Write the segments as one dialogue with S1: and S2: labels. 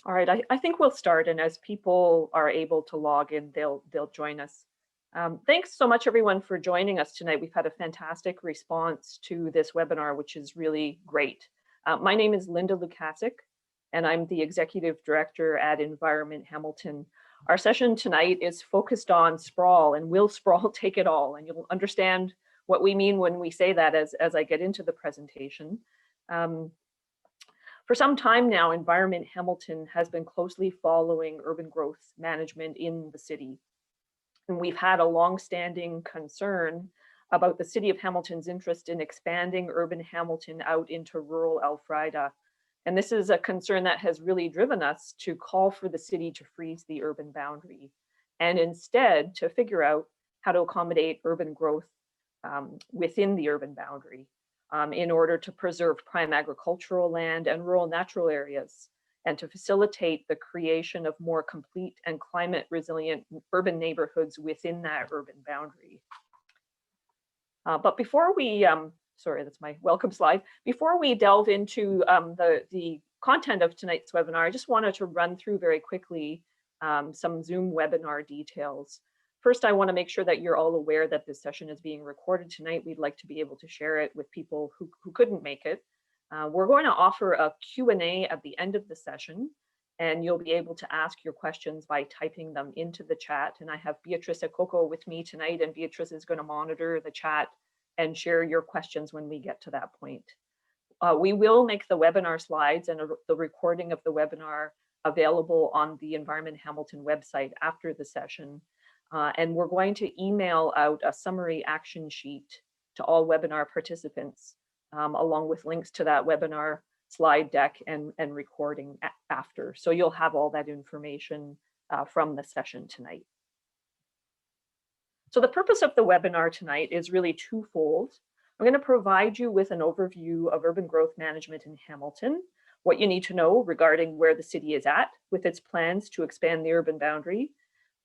S1: All right, I think we'll start, and as people are able to log in, they'll join us. Thanks so much, everyone, for joining us tonight. We've had a fantastic response to this webinar, which is really great. My name is Linda Lukasic, and I'm the Executive Director at Environment Hamilton. Our session tonight is focused on sprawl, and will sprawl take it all? And you'll understand what we mean when we say that as I get into the presentation. For some time now, Environment Hamilton has been closely following urban growth management in the city. And we've had a long-standing concern about the City of Hamilton's interest in expanding urban Hamilton out into rural Elfrida. And this is a concern that has really driven us to call for the city to freeze the urban boundary and instead to figure out how to accommodate urban growth within the urban boundary. In order to preserve prime agricultural land and rural natural areas, and to facilitate the creation of more complete and climate resilient urban neighborhoods within that urban boundary. But before we, sorry, that's my welcome slide. Before we delve into the content of tonight's webinar, I just wanted to run through very quickly some Zoom webinar details. First, I want to make sure that you're all aware that this session is being recorded tonight. We'd like to be able to share it with people who couldn't make it. We're going to offer a Q&A at the end of the session, and you'll be able to ask your questions by typing them into the chat. And I have Beatrice Akoko with me tonight, and Beatrice is going to monitor the chat and share your questions when we get to that point. We will make the webinar slides and the recording of the webinar available on the Environment Hamilton website after the session. And we're going to email out a summary action sheet to all webinar participants, along with links to that webinar slide deck and recording after. So you'll have all that information from the session tonight. So the purpose of the webinar tonight is really twofold. I'm going to provide you with an overview of urban growth management in Hamilton, what you need to know regarding where the city is at with its plans to expand the urban boundary,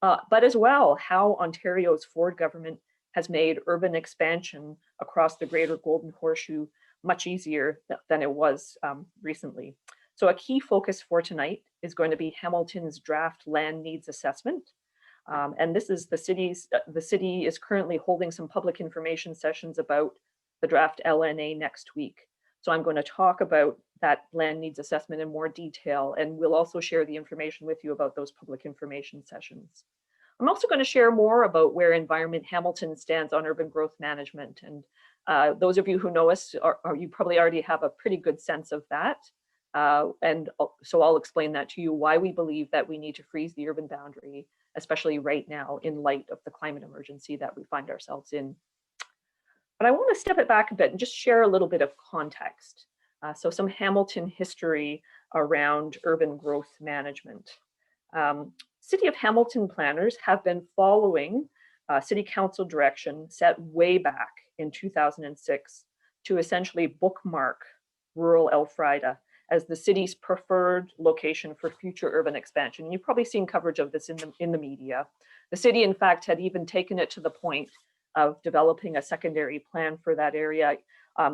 S1: but as well how Ontario's Ford government has made urban expansion across the greater Golden Horseshoe much easier than it was recently. So a key focus for tonight is going to be Hamilton's draft land needs assessment. And this is the city is currently holding some public information sessions about the draft LNA next week. So I'm going to talk about that land needs assessment in more detail, and we'll also share the information with you about those public information sessions. I'm also going to share more about where Environment Hamilton stands on urban growth management. And those of you who know us, you probably already have a pretty good sense of that. And so I'll explain that to you, why we believe that we need to freeze the urban boundary, especially right now in light of the climate emergency that we find ourselves in. But I want to step it back a bit and just share a little bit of context. So some Hamilton history around urban growth management. City of Hamilton planners have been following City Council direction set way back in 2006 to essentially bookmark rural Elfrida as the city's preferred location for future urban expansion. You've probably seen coverage of this in the media. The city, in fact, had even taken it to the point of developing a secondary plan for that area,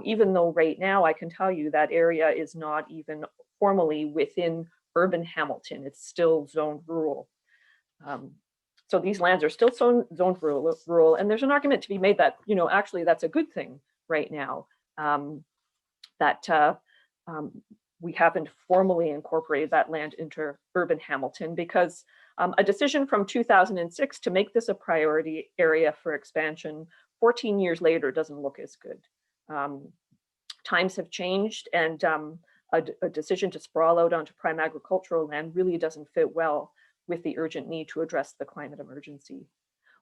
S1: even though right now I can tell you that area is not even formally within urban Hamilton. It's still zoned rural. So these lands are still zoned rural, and there's an argument to be made that, actually that's a good thing right now, that we haven't formally incorporated that land into urban Hamilton, because a decision from 2006 to make this a priority area for expansion 14 years later doesn't look as good. Times have changed, and a decision to sprawl out onto prime agricultural land really doesn't fit well with the urgent need to address the climate emergency.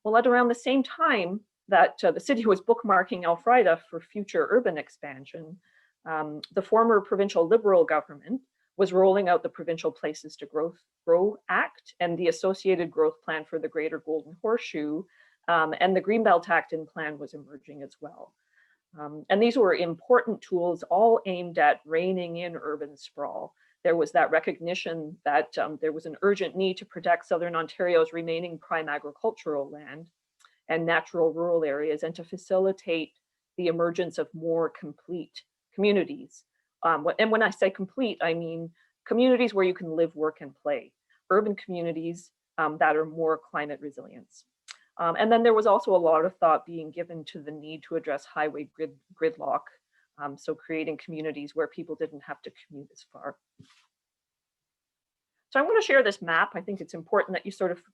S1: Well, at around the same time that the city was bookmarking Elfrida for future urban expansion, the former provincial Liberal government was rolling out the Provincial Places to Grow Act and the associated growth plan for the Greater Golden Horseshoe, and the Greenbelt Act and plan was emerging as well. And these were important tools, all aimed at reining in urban sprawl. There was that recognition that there was an urgent need to protect Southern Ontario's remaining prime agricultural land and natural rural areas, and to facilitate the emergence of more complete communities. And when I say complete, I mean communities where you can live, work, and play, urban communities that are more climate resilient. And then there was also a lot of thought being given to the need to address highway gridlock, so creating communities where people didn't have to commute as far. So I'm going to share this map. I think it's important that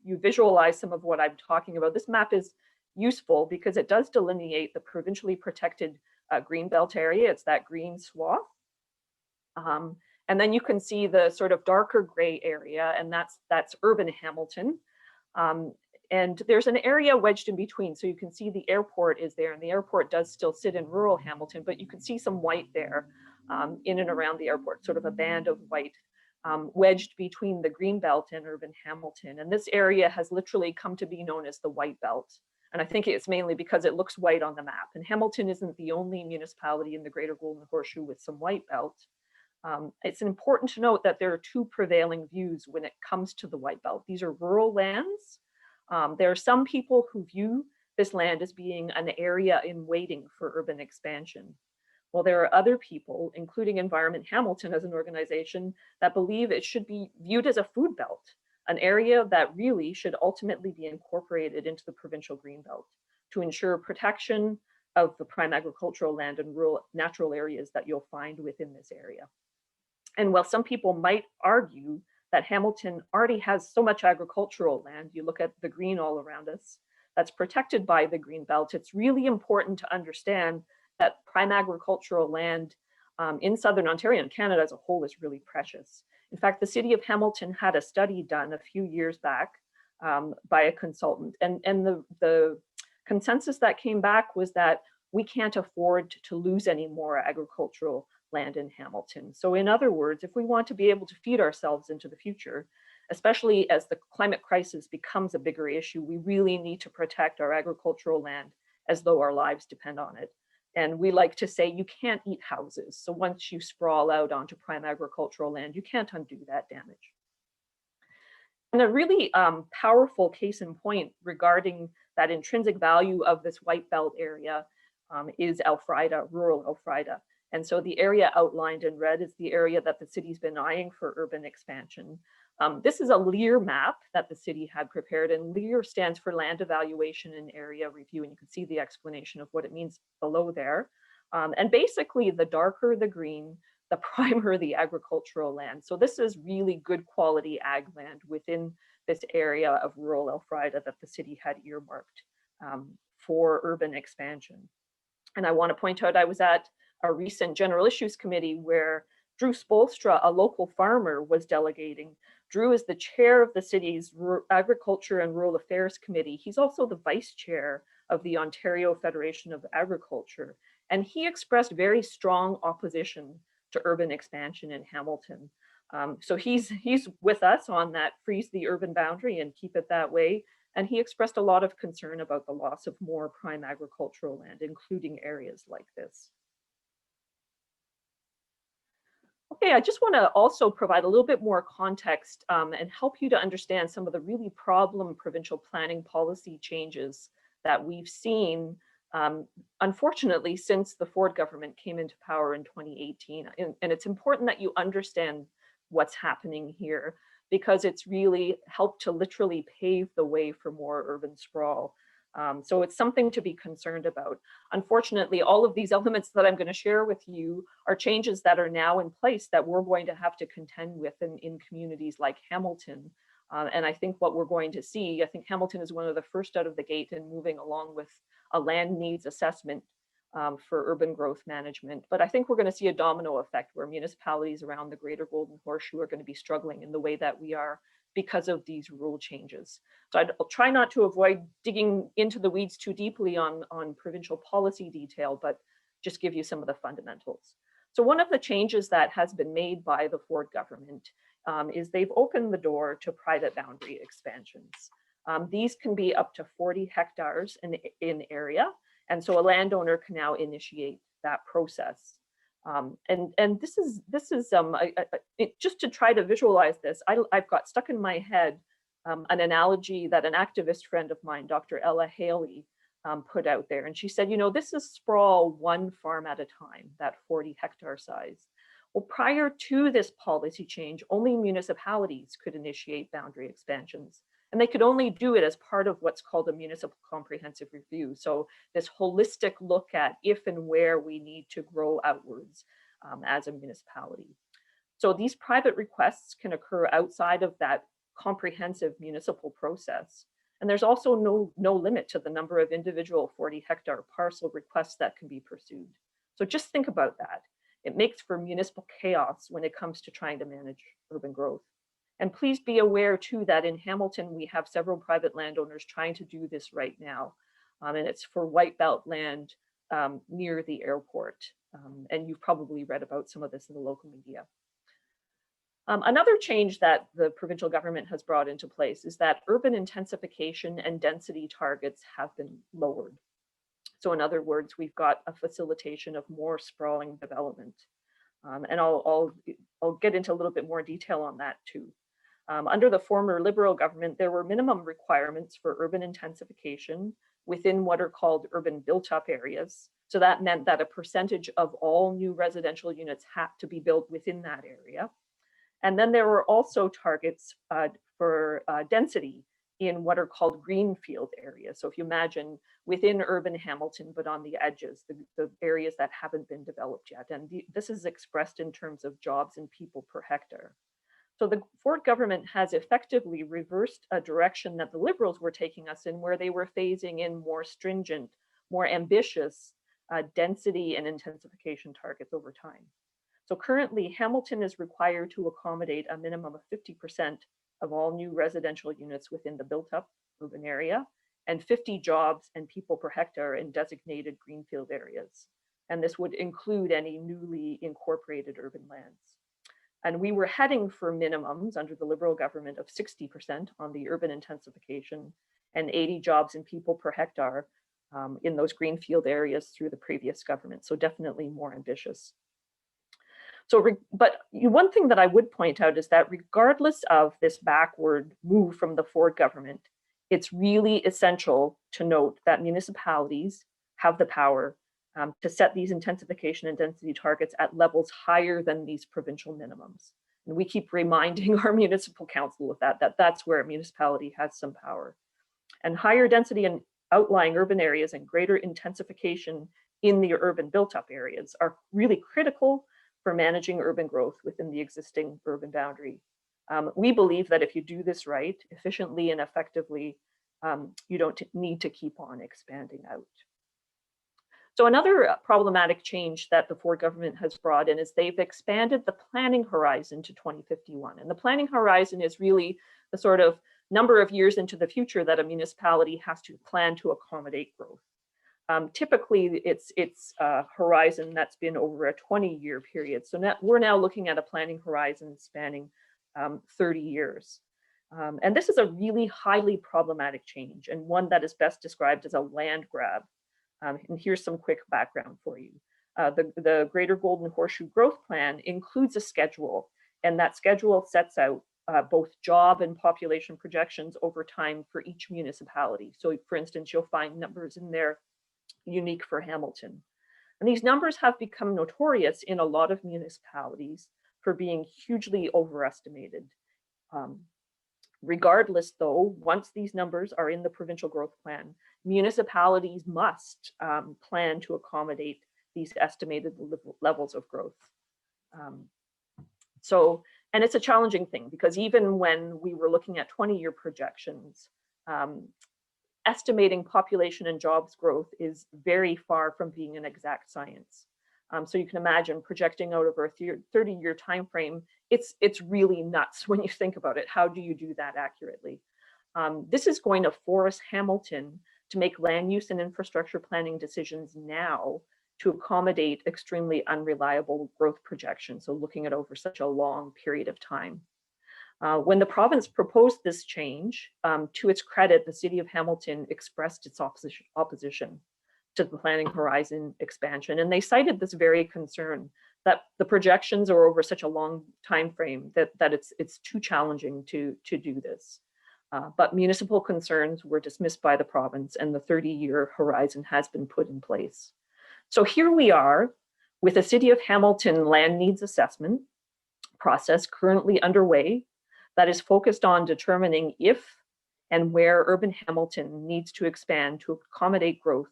S1: you visualize some of what I'm talking about. This map is useful because it does delineate the provincially protected greenbelt area. It's that green swath. And then you can see the sort of darker gray area, and that's urban Hamilton. And there's an area wedged in between. So you can see the airport is there, and the airport does still sit in rural Hamilton, but you can see some white there in and around the airport, sort of a band of white wedged between the Greenbelt and urban Hamilton. And this area has literally come to be known as the White Belt. And I think it's mainly because it looks white on the map. And Hamilton isn't the only municipality in the Greater Golden Horseshoe with some white belt. It's important to note that there are two prevailing views when it comes to the White Belt. These are rural lands. There are some people who view this land as being an area in waiting for urban expansion. Well, there are other people, including Environment Hamilton as an organization, that believe it should be viewed as a food belt, an area that really should ultimately be incorporated into the provincial green belt to ensure protection of the prime agricultural land and rural natural areas that you'll find within this area. And while some people might argue that Hamilton already has so much agricultural land, you look at the green all around us, that's protected by the green belt, it's really important to understand that prime agricultural land in Southern Ontario and Canada as a whole is really precious. In fact, the city of Hamilton had a study done a few years back by a consultant, and the consensus that came back was that we can't afford to lose any more agricultural land in Hamilton. So in other words, if we want to be able to feed ourselves into the future, especially as the climate crisis becomes a bigger issue, we really need to protect our agricultural land as though our lives depend on it. And we like to say you can't eat houses. So once you sprawl out onto prime agricultural land, you can't undo that damage. And a really powerful case in point regarding that intrinsic value of this white belt area is Elfrida, rural Elfrida. And so the area outlined in red is the area that the city's been eyeing for urban expansion. This is a LEAR map that the city had prepared, and LEAR stands for Land Evaluation and Area Review, and you can see the explanation of what it means below there. And basically, the darker the green, the primer the agricultural land. So this is really good quality ag land within this area of rural Elfrida that the city had earmarked for urban expansion. And I want to point out, I was at a recent General Issues Committee where Drew Spolstra, a local farmer, was delegating. Drew is the chair of the city's Agriculture and Rural Affairs Committee. He's also the vice chair of the Ontario Federation of Agriculture. And he expressed very strong opposition to urban expansion in Hamilton. So he's with us on that freeze the urban boundary and keep it that way. And he expressed a lot of concern about the loss of more prime agricultural land, including areas like this. Okay, I just want to also provide a little bit more context and help you to understand some of the really problem provincial planning policy changes that we've seen, unfortunately, since the Ford government came into power in 2018. And it's important that you understand what's happening here, because it's really helped to literally pave the way for more urban sprawl. So it's something to be concerned about. Unfortunately, all of these elements that I'm going to share with you are changes that are now in place that we're going to have to contend with in communities like Hamilton. And I think what we're going to see, I think Hamilton is one of the first out of the gate in moving along with a land needs assessment for urban growth management. But I think we're going to see a domino effect where municipalities around the Greater Golden Horseshoe are going to be struggling in the way that we are because of these rule changes. So I'll try not to avoid digging into the weeds too deeply on provincial policy detail, but just give you some of the fundamentals. So one of the changes that has been made by the Ford government is they've opened the door to private boundary expansions. These can be up to 40 hectares in area, and so a landowner can now initiate that process. And this is just to try to visualize this, I've got stuck in my head an analogy that an activist friend of mine, Dr. Ella Haley, put out there. And she said, you know, this is sprawl one farm at a time, that 40 hectare size. Well, prior to this policy change, only municipalities could initiate boundary expansions, and they could only do it as part of what's called a municipal comprehensive review. So this holistic look at if and where we need to grow outwards as a municipality. So these private requests can occur outside of that comprehensive municipal process. And there's also no limit to the number of individual 40-hectare parcel requests that can be pursued. So just think about that. It makes for municipal chaos when it comes to trying to manage urban growth. And please be aware too that in Hamilton, we have several private landowners trying to do this right now. And it's for white belt land near the airport. And you've probably read about some of this in the local media. Another change that the provincial government has brought into place is that urban intensification and density targets have been lowered. So in other words, we've got a facilitation of more sprawling development. And I'll get into a little bit more detail on that too. Under the former Liberal government, there were minimum requirements for urban intensification within what are called urban built-up areas. So that meant that a percentage of all new residential units had to be built within that area. And then there were also targets for density in what are called greenfield areas. So if you imagine within urban Hamilton, but on the edges, the areas that haven't been developed yet. And this is expressed in terms of jobs and people per hectare. So the Ford government has effectively reversed a direction that the Liberals were taking us in, where they were phasing in more stringent, more ambitious density and intensification targets over time. So currently, Hamilton is required to accommodate a minimum of 50% of all new residential units within the built-up urban area, and 50 jobs and people per hectare in designated greenfield areas. And this would include any newly incorporated urban lands. And we were heading for minimums under the Liberal government of 60% on the urban intensification and 80 jobs and people per hectare in those greenfield areas through the previous government. So definitely more ambitious. So, but one thing that I would point out is that regardless of this backward move from the Ford government, it's really essential to note that municipalities have the power to set these intensification and density targets at levels higher than these provincial minimums. And we keep reminding our municipal council of that that's where a municipality has some power. And higher density in outlying urban areas and greater intensification in the urban built-up areas are really critical for managing urban growth within the existing urban boundary. We believe that if you do this right, efficiently and effectively, you don't need to keep on expanding out. So another problematic change that the Ford government has brought in is they've expanded the planning horizon to 2051. And the planning horizon is really the sort of number of years into the future that a municipality has to plan to accommodate growth. Typically, it's a horizon that's been over a 20-year period. So we're now looking at a planning horizon spanning 30 years. And this is a really highly problematic change, and one that is best described as a land grab. And here's some quick background for you. The Greater Golden Horseshoe Growth Plan includes a schedule, and that schedule sets out both job and population projections over time for each municipality. So for instance, you'll find numbers in there unique for Hamilton. And these numbers have become notorious in a lot of municipalities for being hugely overestimated. Regardless though, once these numbers are in the provincial growth plan, municipalities must plan to accommodate these estimated levels of growth. And it's a challenging thing because even when we were looking at 20-year projections, estimating population and jobs growth is very far from being an exact science. So you can imagine projecting out over a 30-year time frame, it's really nuts when you think about it. How do you do that accurately? This is going to force Hamilton to make land use and infrastructure planning decisions now to accommodate extremely unreliable growth projections, so looking at over such a long period of time. When the province proposed this change, to its credit, the city of Hamilton expressed its opposition to the planning horizon expansion. And they cited this very concern that the projections are over such a long time frame that it's too challenging to do this. But municipal concerns were dismissed by the province, and the 30-year horizon has been put in place. So here we are With the City of Hamilton land needs assessment process currently underway that is focused on determining if and where urban Hamilton needs to expand to accommodate growth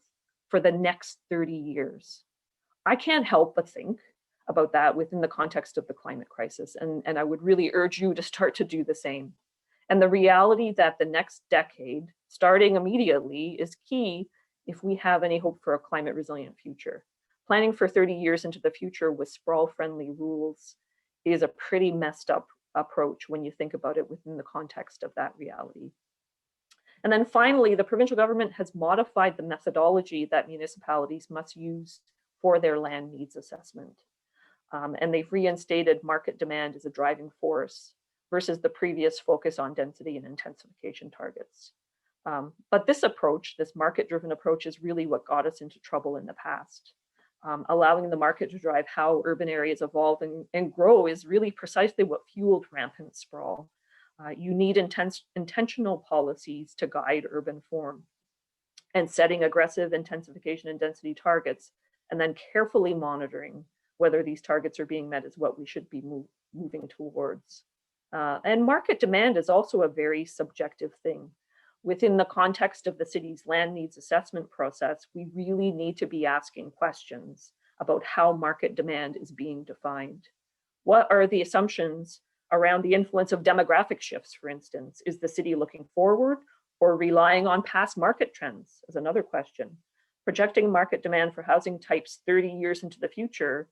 S1: for the next 30 years. I can't help but think about that within the context of the climate crisis, and I would really urge you to start to do the same. And the reality that the next decade, starting immediately, is key if we have any hope for a climate resilient future. Planning for 30 years into the future with sprawl-friendly rules is a pretty messed up approach when you think about it within the context of that reality. And then finally, the provincial government has modified the methodology that municipalities must use for their land needs assessment. And they've reinstated market demand as a driving force versus the previous focus on density and intensification targets. But this approach, this market-driven approach, is really what got us into trouble in the past. Allowing the market to drive how urban areas evolve and grow is really precisely what fueled rampant sprawl. You need intentional policies to guide urban form, and setting aggressive intensification and density targets, and then carefully monitoring whether these targets are being met is what we should be moving towards. And market demand is also a very subjective thing. Within the context of the city's land needs assessment process, we really need to be asking questions about how market demand is being defined. What are the assumptions around the influence of demographic shifts, for instance? Is the city looking forward or relying on past market trends is another question. Projecting market demand for housing types 30 years into the future,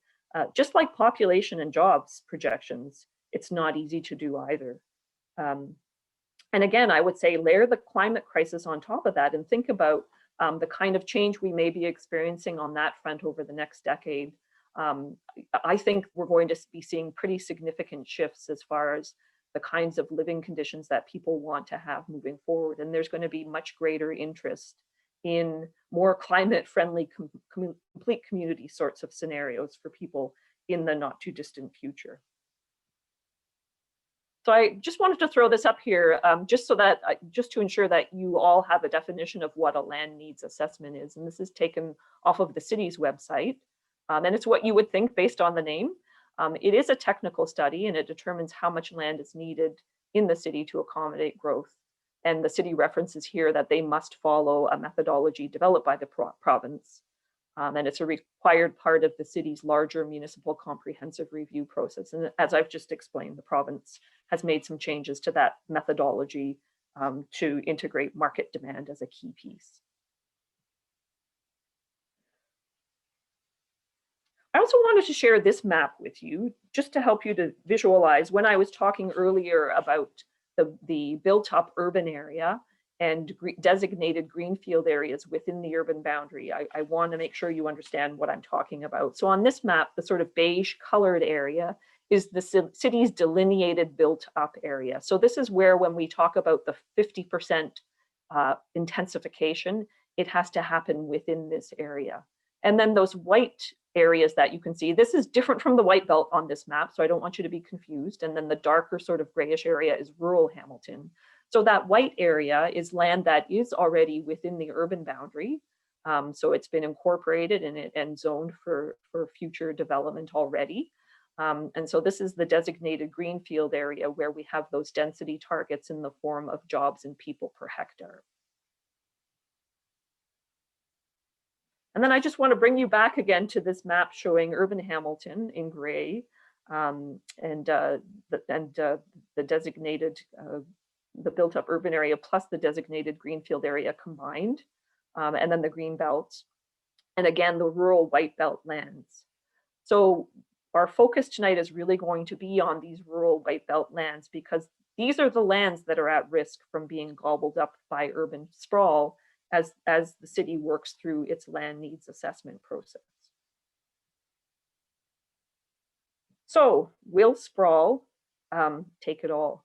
S1: just like population and jobs projections, it's not easy to do either. And again, I would say layer the climate crisis on top of that and think about the kind of change we may be experiencing on that front over the next decade. I think we're going to be seeing pretty significant shifts as far as the kinds of living conditions that people want to have moving forward. And there's going to be much greater interest in more climate-friendly, complete community sorts of scenarios for people in the not too distant future. So I just wanted to throw this up here just to ensure that you all have a definition of what a land needs assessment is. And this is taken off of the city's website. And it's what you would think based on the name. It is a technical study, and it determines how much land is needed in the city to accommodate growth. And the city references here that they must follow a methodology developed by the province. And it's a required part of the city's larger municipal comprehensive review process. And as I've just explained, the province has made some changes to that methodology to integrate market demand as a key piece. I also wanted to share this map with you just to help you to visualize when I was talking earlier about the built-up urban area and designated greenfield areas within the urban boundary. I want to make sure you understand what I'm talking about. So on this map, the sort of beige colored area is the city's delineated built-up area. So this is where, when we talk about the 50% intensification, it has to happen within this area. And then those white areas that you can see, this is different from the white belt on this map, so I don't want you to be confused. And then the darker sort of grayish area is rural Hamilton. So that white area is land that is already within the urban boundary. So it's been incorporated and zoned for future development already. And so this is the designated greenfield area where we have those density targets in the form of jobs and people per hectare. And then I just want to bring you back again to this map showing urban Hamilton in gray and the designated, the built up urban area plus the designated greenfield area combined, and then the green belts. And again, the rural white belt lands. So our focus tonight is really going to be on these rural white belt lands, because these are the lands that are at risk from being gobbled up by urban sprawl as the city works through its land needs assessment process. So will sprawl take it all?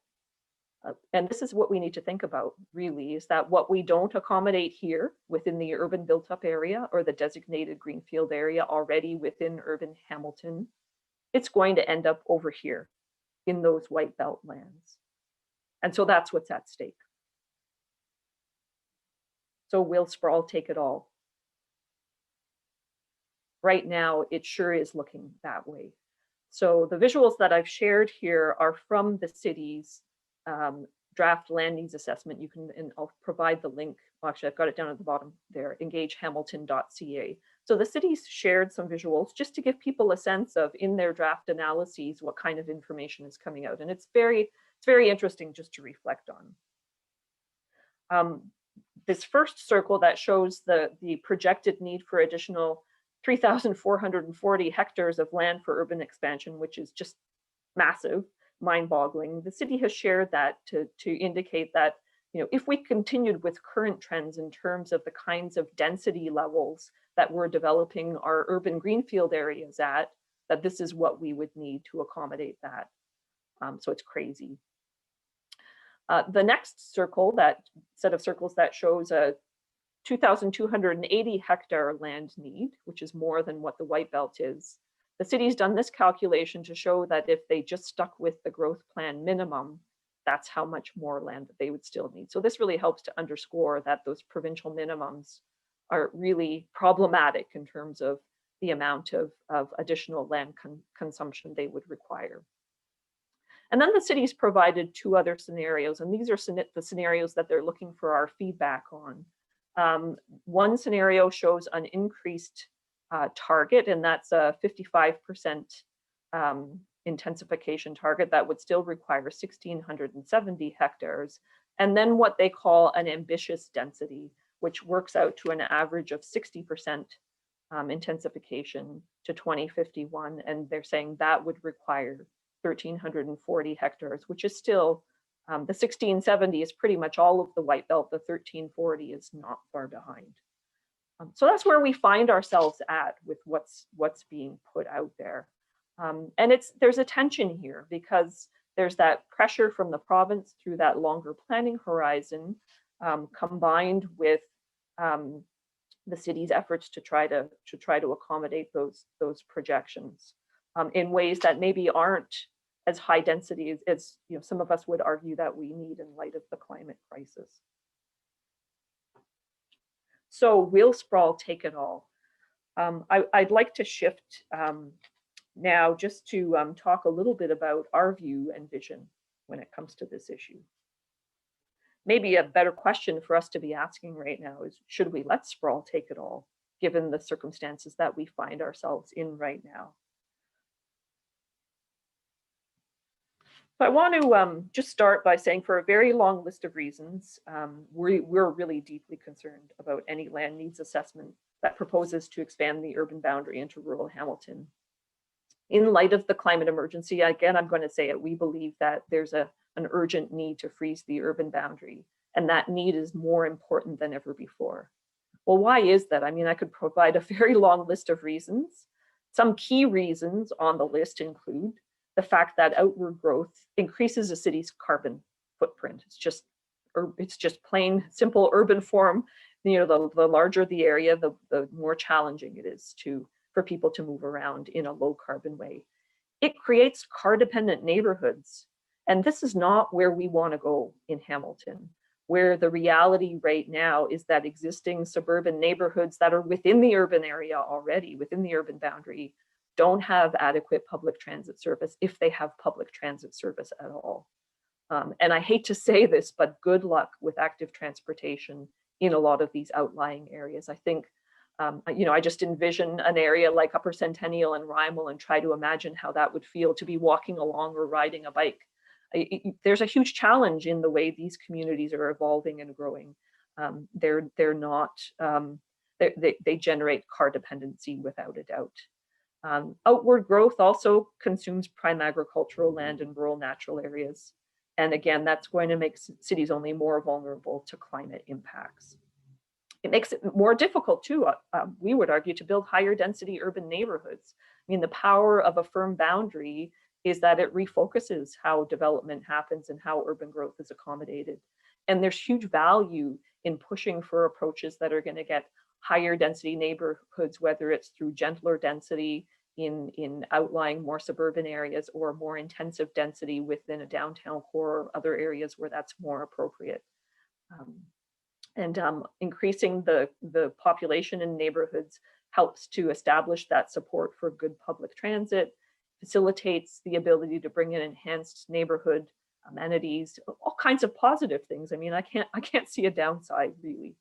S1: And this is what we need to think about, really, is that what we don't accommodate here within the urban built up area or the designated greenfield area already within urban Hamilton, it's going to end up over here in those white belt lands. And so that's what's at stake. So will sprawl take it all? right now it sure is looking that way. So the visuals that I've shared here are from the city's draft land needs assessment. You can, and I'll provide the link. Well, actually, I've got it down at the bottom there, engagehamilton.ca. So the city's shared some visuals just to give people a sense of, in their draft analyses, what kind of information is coming out. And it's very interesting just to reflect on. This first circle that shows the projected need for additional 3,440 hectares of land for urban expansion, which is just massive, mind-boggling. The city has shared that to indicate that, you know, if we continued with current trends in terms of the kinds of density levels that we're developing our urban greenfield areas at, that this is what we would need to accommodate that. So it's crazy. The next circle, that set of circles that shows a 2,280 hectare land need, which is more than what the white belt is. The city's done this calculation to show that if they just stuck with the growth plan minimum, that's how much more land that they would still need. So this really helps to underscore that those provincial minimums are really problematic in terms of the amount of additional land consumption they would require. And then the city's provided two other scenarios, and these are the scenarios that they're looking for our feedback on. One scenario shows an increased target, and that's a 55% intensification target that would still require 1,670 hectares. And then what they call an ambitious density, which works out to an average of 60% intensification to 2051. And they're saying that would require 1,340 hectares, which is still, the 1,670 is pretty much all of the white belt. The 1,340 is not far behind. So that's where we find ourselves at with what's being put out there. And there's a tension here because there's that pressure from the province through that longer planning horizon, combined with the city's efforts to try to accommodate those projections in ways that maybe aren't as high density as you know, some of us would argue that we need in light of the climate crisis. So will sprawl take it all? I'd like to shift now just to talk a little bit about our view and vision when it comes to this issue. Maybe a better question for us to be asking right now is, should we let sprawl take it all, given the circumstances that we find ourselves in right now? So I want to just start by saying, for a very long list of reasons, we're really deeply concerned about any land needs assessment that proposes to expand the urban boundary into rural Hamilton. In light of the climate emergency, again, I'm going to say it, we believe that there's an urgent need to freeze the urban boundary, and that need is more important than ever before. Well, why is that? I mean, I could provide a very long list of reasons. Some key reasons on the list include the fact that outward growth increases a city's carbon footprint. It's just plain simple urban form. You know, the larger the area, the more challenging it is for people to move around in a low carbon way. It creates car dependent neighborhoods. And this is not where we want to go in Hamilton, where the reality right now is that existing suburban neighborhoods that are within the urban area already, within the urban boundary, don't have adequate public transit service, if they have public transit service at all. And I hate to say this, but good luck with active transportation in a lot of these outlying areas. I think, you know, I just envision an area like Upper Centennial and Rymal and try to imagine how that would feel to be walking along or riding a bike. There's a huge challenge in the way these communities are evolving and growing. They're not, they generate car dependency without a doubt. Outward growth also consumes prime agricultural land in rural natural areas. And again, that's going to make cities only more vulnerable to climate impacts. It makes it more difficult too, we would argue, to build higher density urban neighborhoods. I mean, the power of a firm boundary is that it refocuses how development happens and how urban growth is accommodated. And there's huge value in pushing for approaches that are going to get higher density neighborhoods, whether it's through gentler density in outlying more suburban areas or more intensive density within a downtown core or other areas where that's more appropriate. Increasing the population in neighborhoods helps to establish that support for good public transit, facilitates the ability to bring in enhanced neighborhood amenities, all kinds of positive things. I mean, I can't see a downside really.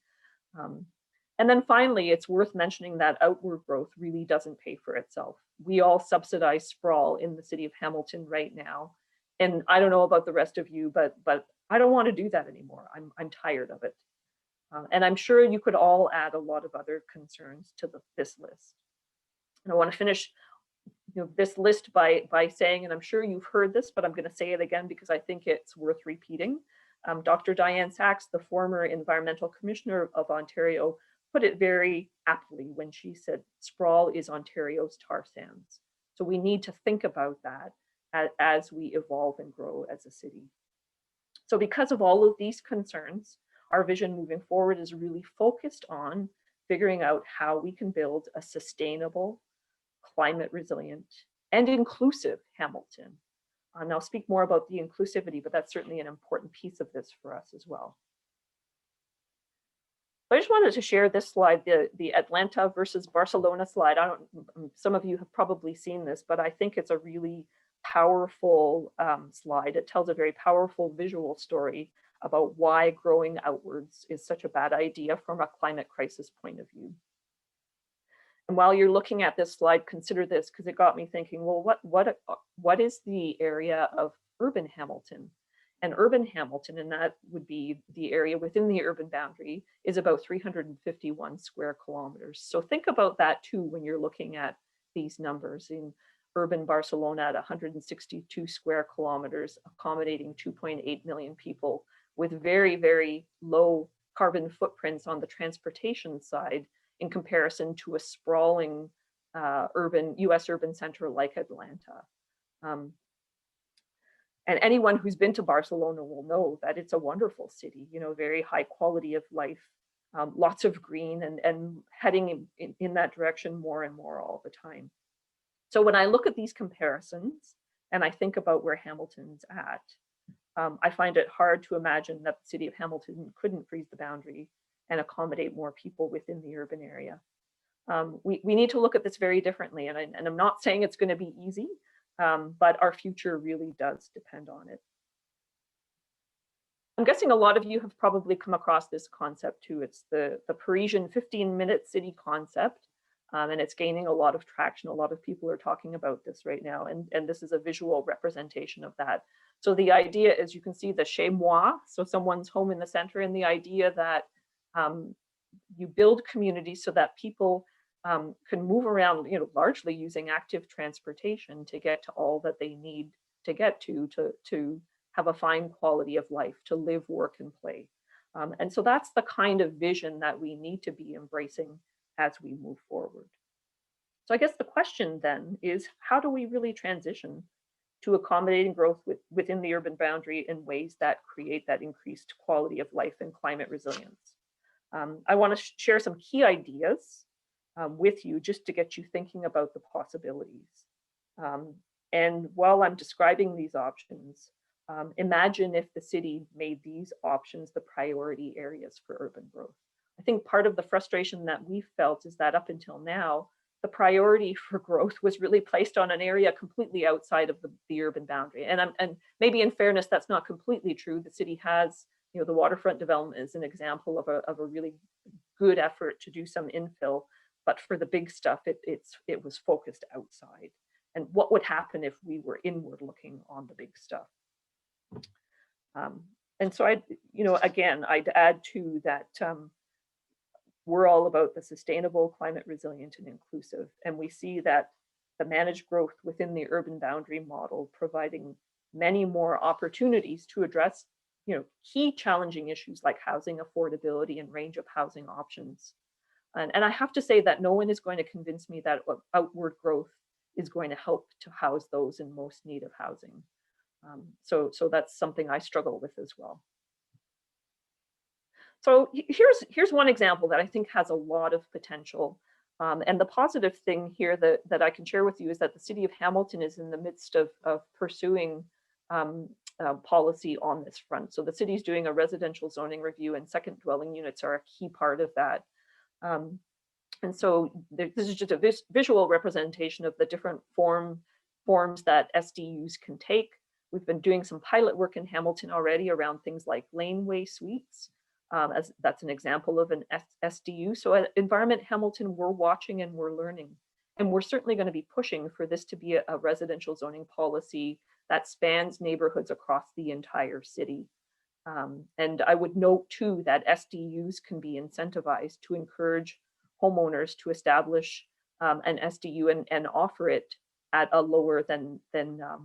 S1: And then finally, it's worth mentioning that outward growth really doesn't pay for itself. We all subsidize sprawl in the city of Hamilton right now. And I don't know about the rest of you, but I don't want to do that anymore. I'm tired of it. And I'm sure you could all add a lot of other concerns to this list. And I want to finish this list by saying, and I'm sure you've heard this, but I'm going to say it again because I think it's worth repeating. Dr. Diane Sachs, the former Environmental Commissioner of Ontario, put it very aptly when she said, sprawl is Ontario's tar sands. So we need to think about that as we evolve and grow as a city. So because of all of these concerns, our vision moving forward is really focused on figuring out how we can build a sustainable, climate resilient, and inclusive Hamilton. And I'll speak more about the inclusivity, but that's certainly an important piece of this for us as well. I just wanted to share this slide, the Atlanta versus Barcelona slide. Some of you have probably seen this, but I think it's a really powerful slide. It tells a very powerful visual story about why growing outwards is such a bad idea from a climate crisis point of view. And while you're looking at this slide, consider this, because it got me thinking, well, what is the area of urban Hamilton? And urban Hamilton, and that would be the area within the urban boundary, is about 351 square kilometers. So think about that too when you're looking at these numbers. In urban Barcelona at 162 square kilometers, accommodating 2.8 million people with very, very low carbon footprints on the transportation side in comparison to a sprawling US urban center like Atlanta. And anyone who's been to Barcelona will know that it's a wonderful city, very high quality of life, lots of green, and heading in that direction more and more all the time. So when I look at these comparisons and I think about where Hamilton's at, I find it hard to imagine that the city of Hamilton couldn't freeze the boundary and accommodate more people within the urban area. We need to look at this very differently, and I'm not saying it's going to be easy, but our future really does depend on it. I'm guessing a lot of you have probably come across this concept too. It's the Parisian 15-minute city concept, and it's gaining a lot of traction. A lot of people are talking about this right now, and this is a visual representation of that. So the idea is, you can see the chez moi, so someone's home in the center, and the idea that you build communities so that people can move around, largely using active transportation to get to all that they need to get to have a fine quality of life, to live, work, and play. And so that's the kind of vision that we need to be embracing as we move forward. So I guess the question then is, how do we really transition to accommodating growth within the urban boundary in ways that create that increased quality of life and climate resilience? I want to share some key ideas with you just to get you thinking about the possibilities. And while I'm describing these options, imagine if the city made these options the priority areas for urban growth. I think part of the frustration that we felt is that up until now, the priority for growth was really placed on an area completely outside of the urban boundary. And maybe in fairness, that's not completely true. The city has, the waterfront development is an example of a really good effort to do some infill, but for the big stuff, it was focused outside. And what would happen if we were inward looking on the big stuff? And so I'd add to that, we're all about the sustainable, climate resilient, and inclusive. And we see that the managed growth within the urban boundary model providing many more opportunities to address, key challenging issues like housing affordability and range of housing options. And I have to say that no one is going to convince me that outward growth is going to help to house those in most need of housing. So that's something I struggle with as well. So here's one example that I think has a lot of potential. And the positive thing here that I can share with you is that the city of Hamilton is in the midst of pursuing policy on this front. So the city is doing a residential zoning review, and second dwelling units are a key part of that. And so this is just a visual representation of the different forms that SDUs can take. We've been doing some pilot work in Hamilton already around things like laneway suites, as that's an example of an SDU. So at Environment Hamilton, we're watching and we're learning. And we're certainly going to be pushing for this to be a residential zoning policy that spans neighborhoods across the entire city. And I would note too that SDUs can be incentivized to encourage homeowners to establish an SDU and offer it at a lower than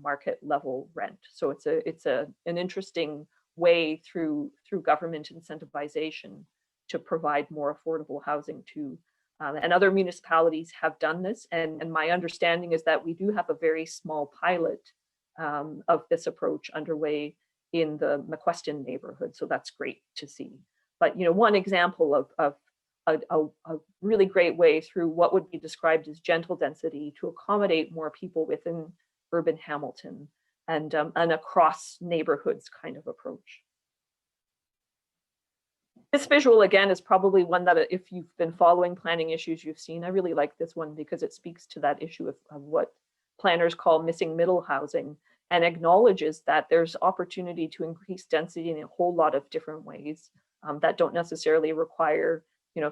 S1: market level rent. So it's an interesting way through government incentivization to provide more affordable housing to. And other municipalities have done this. And my understanding is that we do have a very small pilot of this approach underway in the McQuestion neighborhood. So that's great to see. But one example of a really great way through what would be described as gentle density to accommodate more people within urban Hamilton and an across neighborhoods kind of approach. This visual, again, is probably one that if you've been following planning issues, you've seen. I really like this one because it speaks to that issue of what planners call missing middle housing and acknowledges that there's opportunity to increase density in a whole lot of different ways that don't necessarily require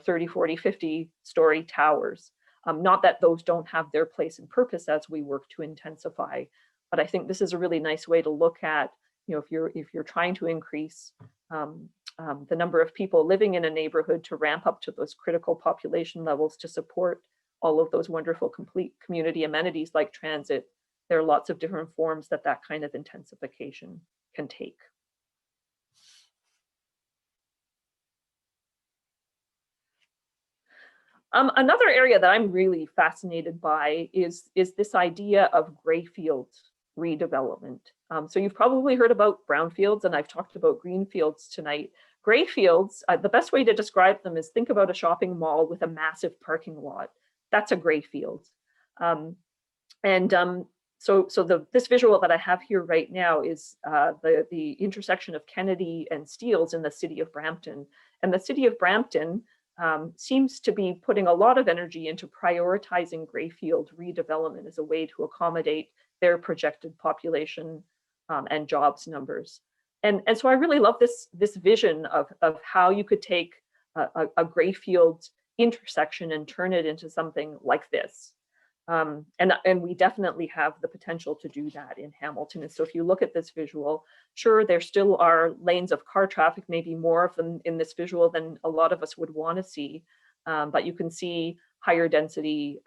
S1: 30, 40, 50 story towers. Not that those don't have their place and purpose as we work to intensify, but I think this is a really nice way to look at, if you're trying to increase the number of people living in a neighborhood to ramp up to those critical population levels to support all of those wonderful complete community amenities like transit. There are lots of different forms that kind of intensification can take. Another area that I'm really fascinated by is this idea of grayfield redevelopment. So you've probably heard about brownfields, and I've talked about greenfields tonight. Grayfields, the best way to describe them is think about a shopping mall with a massive parking lot. That's a grayfield. So this visual that I have here right now is the intersection of Kennedy and Steeles in the city of Brampton. And the city of Brampton seems to be putting a lot of energy into prioritizing grayfield redevelopment as a way to accommodate their projected population and jobs numbers. And so I really love this vision of how you could take a grayfield intersection and turn it into something like this. And we definitely have the potential to do that in Hamilton. And so if you look at this visual, sure, there still are lanes of car traffic, maybe more of them in this visual than a lot of us would want to see. But you can see higher density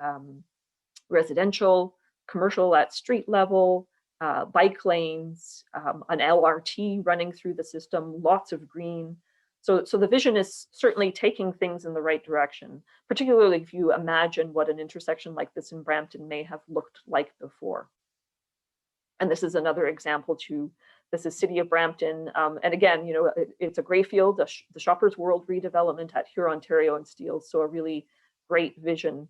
S1: residential, commercial at street level, bike lanes, an LRT running through the system, lots of green. So the vision is certainly taking things in the right direction, particularly if you imagine what an intersection like this in Brampton may have looked like before. And this is another example too. This is City of Brampton. And again, it's a grayfield, the Shoppers World redevelopment at Hurontario and Steeles. So a really great vision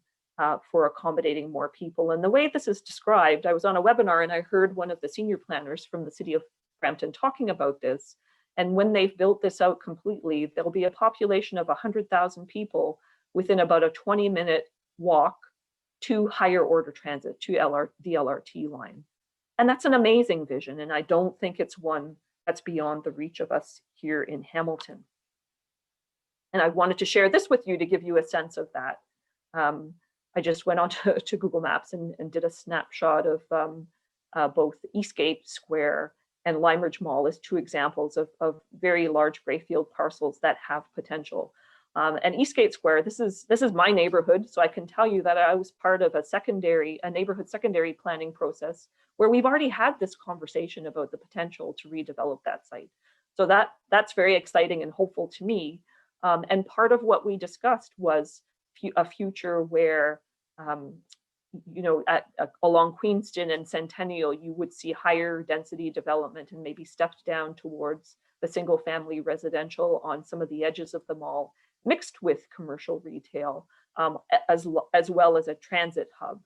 S1: for accommodating more people. And the way this is described, I was on a webinar and I heard one of the senior planners from the City of Brampton talking about this. And when they've built this out completely, there'll be a population of 100,000 people within about a 20-minute walk to higher order transit, to the LRT line. And that's an amazing vision. And I don't think it's one that's beyond the reach of us here in Hamilton. And I wanted to share this with you to give you a sense of that. I just went on to Google Maps and did a snapshot of both Eastgate Square and Limeridge Mall as two examples of very large grayfield parcels that have potential. And Eastgate Square, this is my neighborhood, so I can tell you that I was part of a neighborhood secondary planning process where we've already had this conversation about the potential to redevelop that site. So that's very exciting and hopeful to me. And part of what we discussed was a future where along Queenston and Centennial, you would see higher density development and maybe stepped down towards the single family residential on some of the edges of the mall, mixed with commercial retail, as well as a transit hub.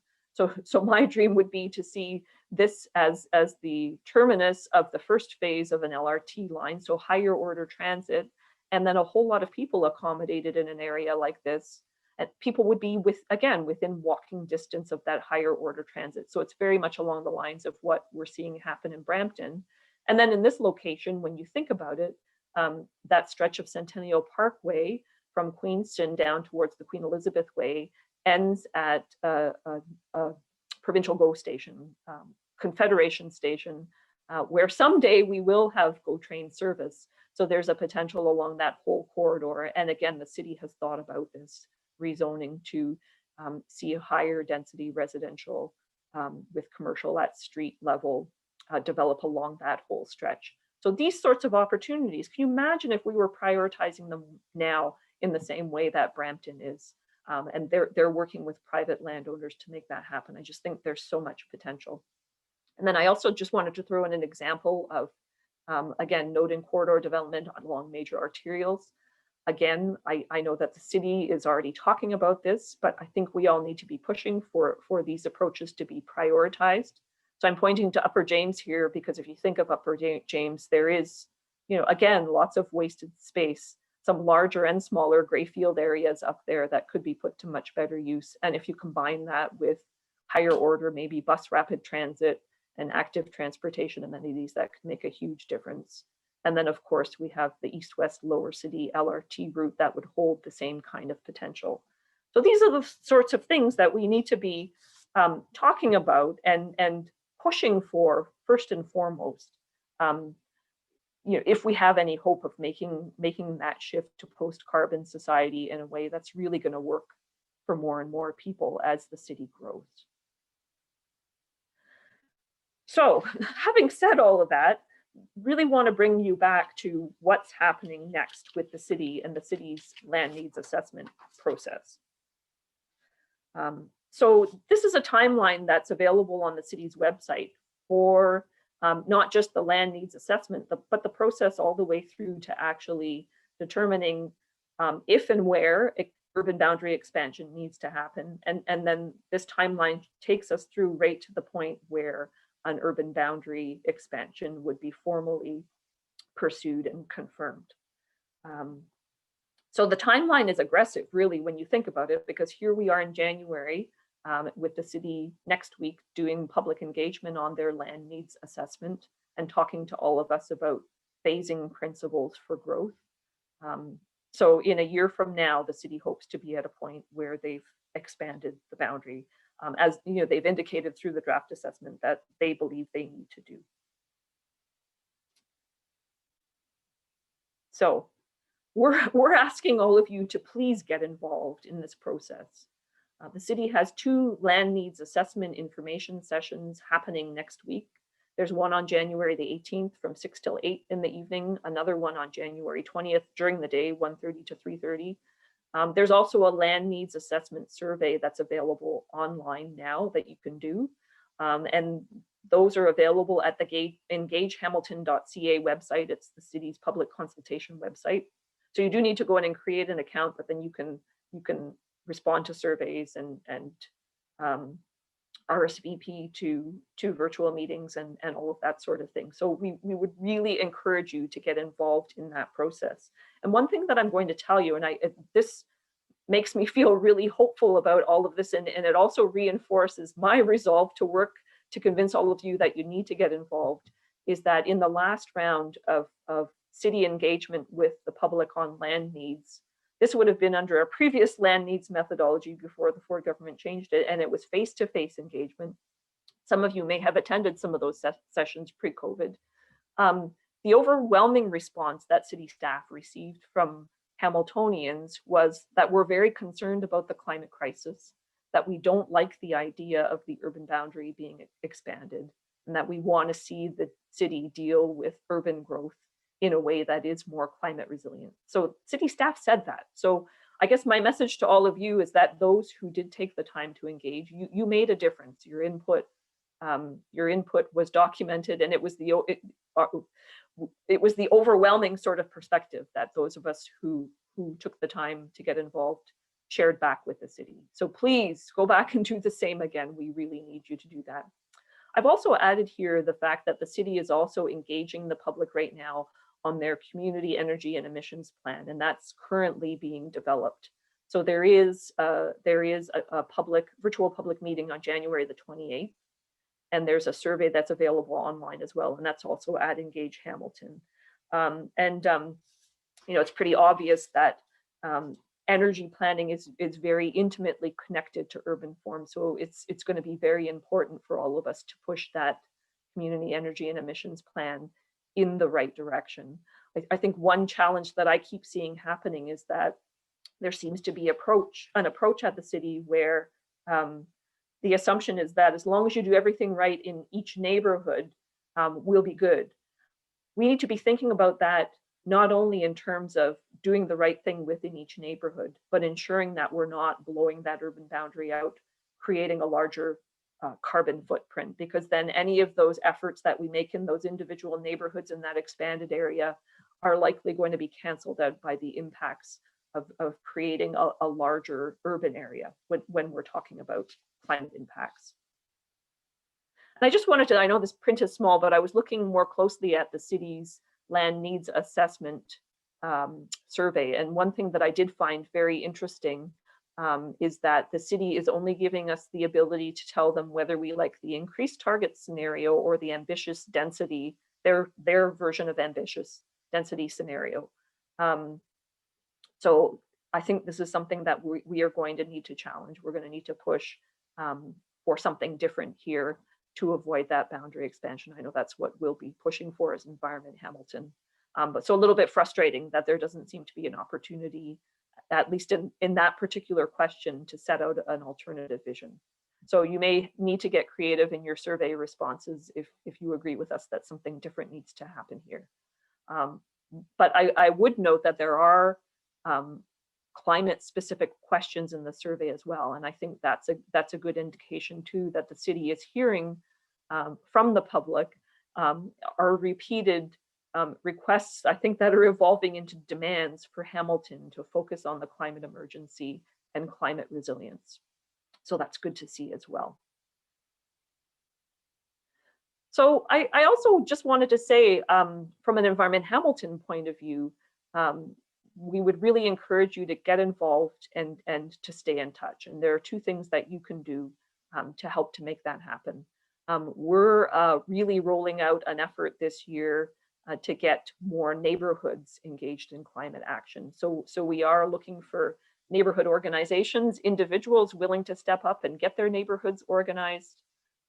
S1: So my dream would be to see this as the terminus of the first phase of an LRT line, so higher order transit, and then a whole lot of people accommodated in an area like this. And people would be again, within walking distance of that higher order transit. So it's very much along the lines of what we're seeing happen in Brampton. And then in this location, when you think about it, that stretch of Centennial Parkway from Queenston down towards the Queen Elizabeth Way ends at a Provincial GO station, Confederation station, where someday we will have GO train service. So there's a potential along that whole corridor. And again, the city has thought about this rezoning to see a higher density residential with commercial at street level develop along that whole stretch. So these sorts of opportunities, can you imagine if we were prioritizing them now in the same way that Brampton is? And they're working with private landowners to make that happen. I just think there's so much potential. And then I also just wanted to throw in an example of, again, node and corridor development along major arterials. Again, I know that the city is already talking about this, but I think we all need to be pushing for these approaches to be prioritized. So I'm pointing to Upper James here, because if you think of Upper James, there is, again, lots of wasted space, some larger and smaller gray field areas up there that could be put to much better use. And if you combine that with higher order, maybe bus rapid transit and active transportation amenities, that could make a huge difference. And then, of course, we have the East-West Lower City LRT route that would hold the same kind of potential. So these are the sorts of things that we need to be talking about and pushing for first and foremost. If we have any hope of making that shift to post-carbon society in a way that's really going to work for more and more people as the city grows. So, having said all of that, really want to bring you back to what's happening next with the city and the city's land needs assessment process. So this is a timeline that's available on the city's website for not just the land needs assessment, but the process all the way through to actually determining if and where urban boundary expansion needs to happen. And then this timeline takes us through right to the point where an urban boundary expansion would be formally pursued and confirmed. So the timeline is aggressive, really, when you think about it, because here we are in January with the city next week doing public engagement on their land needs assessment and talking to all of us about phasing principles for growth. So in a year from now, the city hopes to be at a point where they've expanded the boundary, as they've indicated through the draft assessment that they believe they need to do. So we're asking all of you to please get involved in this process. The city has 2 land needs assessment information sessions happening next week. There's one on January the 18th from 6 till 8 in the evening, another one on January 20th during the day, 1:30 to 3:30. There's also a land needs assessment survey that's available online now that you can do. And those are available at the engagehamilton.ca website. It's the city's public consultation website. So you do need to go in and create an account, but then you can respond to surveys and RSVP to virtual meetings and all of that sort of thing. So we would really encourage you to get involved in that process. And one thing that I'm going to tell you, and this makes me feel really hopeful about all of this, and it also reinforces my resolve to work to convince all of you that you need to get involved, is that in the last round of city engagement with the public on land needs, this would have been under a previous land needs methodology before the Ford government changed it, and it was face-to-face engagement. Some of you may have attended some of those sessions pre-COVID. The overwhelming response that city staff received from Hamiltonians was that we're very concerned about the climate crisis, that we don't like the idea of the urban boundary being expanded, and that we want to see the city deal with urban growth in a way that is more climate resilient. So city staff said that. So I guess my message to all of you is that those who did take the time to engage, you made a difference. Your input was documented, and it was the overwhelming sort of perspective that those of us who took the time to get involved shared back with the city. So please go back and do the same again. We really need you to do that. I've also added here the fact that the city is also engaging the public right now on their community energy and emissions plan, and that's currently being developed. So there is a virtual public meeting on January the 28th, and there's a survey that's available online as well, and that's also at Engage Hamilton. It's pretty obvious that energy planning is very intimately connected to urban form. So it's going to be very important for all of us to push that community energy and emissions plan in the right direction. I think one challenge that I keep seeing happening is that there seems to be an approach at the city where the assumption is that as long as you do everything right in each neighborhood, we'll be good. We need to be thinking about that not only in terms of doing the right thing within each neighborhood, but ensuring that we're not blowing that urban boundary out, creating a larger carbon footprint, because then any of those efforts that we make in those individual neighborhoods in that expanded area are likely going to be canceled out by the impacts of creating a larger urban area when we're talking about climate impacts. And I just wanted to, I know this print is small, but I was looking more closely at the city's land needs assessment survey. And one thing that I did find very interesting is that the city is only giving us the ability to tell them whether we like the increased target scenario or the ambitious density, their version of ambitious density scenario. So I think this is something that we are going to need to challenge. We're going to need to push for something different here to avoid that boundary expansion. I know that's what we'll be pushing for as Environment Hamilton. But so a little bit frustrating that there doesn't seem to be an opportunity, at least in that particular question, to set out an alternative vision. So you may need to get creative in your survey responses if you agree with us that something different needs to happen here. But I would note that there are climate specific questions in the survey as well. And I think that's a good indication too, that the city is hearing from the public are repeated requests, I think, that are evolving into demands for Hamilton to focus on the climate emergency and climate resilience. So that's good to see as well. So I also just wanted to say, from an Environment Hamilton point of view, we would really encourage you to get involved and to stay in touch. And there are two things that you can do to help to make that happen. We're really rolling out an effort this year to get more neighborhoods engaged in climate action. So we are looking for neighborhood organizations, individuals willing to step up and get their neighborhoods organized.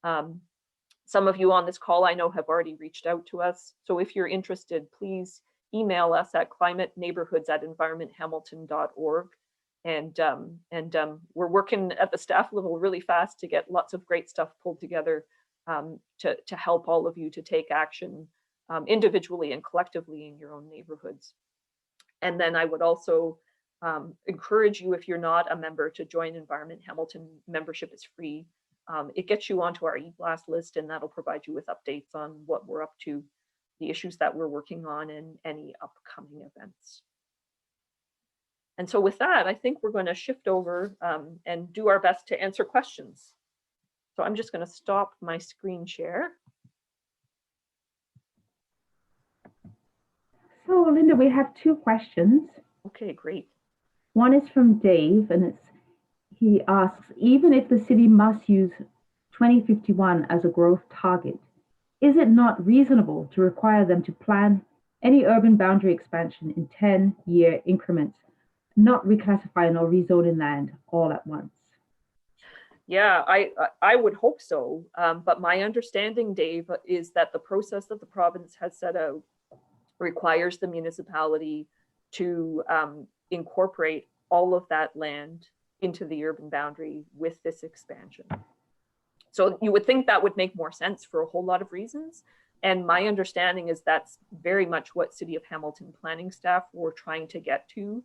S1: Some of you on this call I know have already reached out to us. So if you're interested, please email us at climateneighborhoods@environmenthamilton.org. And we're working at the staff level really fast to get lots of great stuff pulled together to help all of you to take action individually and collectively in your own neighborhoods. And then I would also encourage you, if you're not a member, to join Environment Hamilton. Membership is free. It gets you onto our e-blast list, and that'll provide you with updates on what we're up to, the issues that we're working on, and any upcoming events. And so with that, I think we're going to shift over and do our best to answer questions. So I'm just going to stop my screen share.
S2: So Linda, we have two questions.
S1: Okay, great.
S2: One is from Dave, and he asks, even if the city must use 2051 as a growth target, is it not reasonable to require them to plan any urban boundary expansion in 10-year increments, not reclassifying or rezoning land all at once?
S1: Yeah, I would hope so. But my understanding, Dave, is that the process that the province has set out requires the municipality to incorporate all of that land into the urban boundary with this expansion. So you would think that would make more sense for a whole lot of reasons. And my understanding is that's very much what City of Hamilton planning staff were trying to get to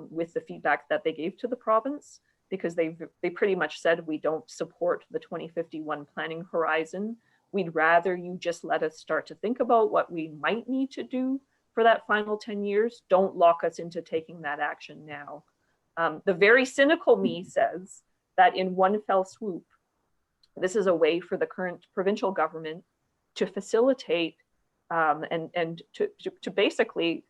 S1: with the feedback that they gave to the province, because they pretty much said, we don't support the 2051 planning horizon. We'd rather you just let us start to think about what we might need to do for that final 10 years. Don't lock us into taking that action now. The very cynical me says that in one fell swoop, this is a way for the current provincial government to facilitate and to basically,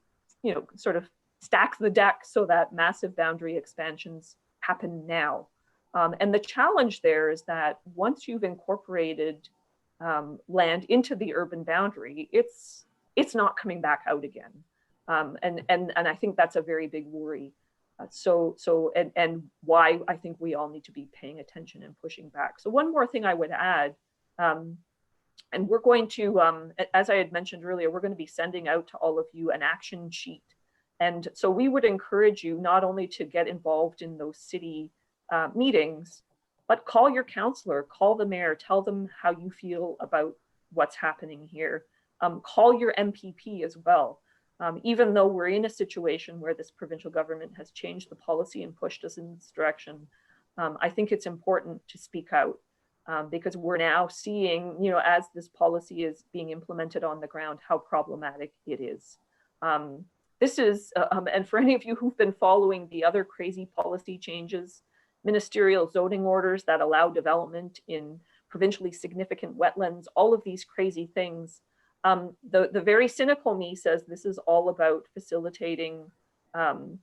S1: sort of stack the deck so that massive boundary expansions happen now. And the challenge there is that once you've incorporated land into the urban boundary, it's not coming back out again. And I think that's a very big worry. And why I think we all need to be paying attention and pushing back. So one more thing I would add, and we're going to, as I had mentioned earlier, we're going to be sending out to all of you an action sheet. And so we would encourage you not only to get involved in those city meetings, but call your councillor, call the mayor, tell them how you feel about what's happening here. Call your MPP as well. Even though we're in a situation where this provincial government has changed the policy and pushed us in this direction, I think it's important to speak out because we're now seeing, as this policy is being implemented on the ground, how problematic it is. This is, and for any of you who've been following the other crazy policy changes, ministerial zoning orders that allow development in provincially significant wetlands, all of these crazy things, the very cynical me says this is all about facilitating, and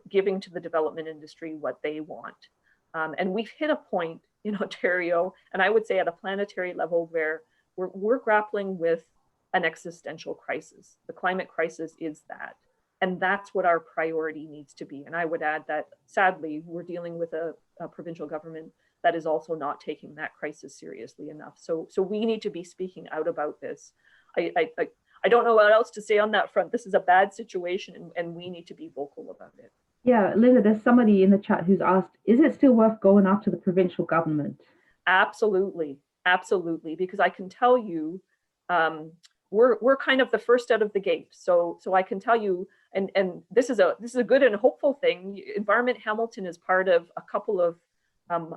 S1: giving to the development industry what they want. And we've hit a point in Ontario, and I would say at a planetary level, where we're grappling with an existential crisis. The climate crisis is that. And that's what our priority needs to be. And I would add that, sadly, we're dealing with a provincial government that is also not taking that crisis seriously enough. So we need to be speaking out about this. I don't know what else to say on that front. This is a bad situation, and we need to be vocal about it.
S2: Yeah, Linda, there's somebody in the chat who's asked, is it still worth going after the provincial government?
S1: Absolutely, absolutely, because I can tell you, we're kind of the first out of the gate. So I can tell you, and this is a good and hopeful thing. Environment Hamilton is part of a couple of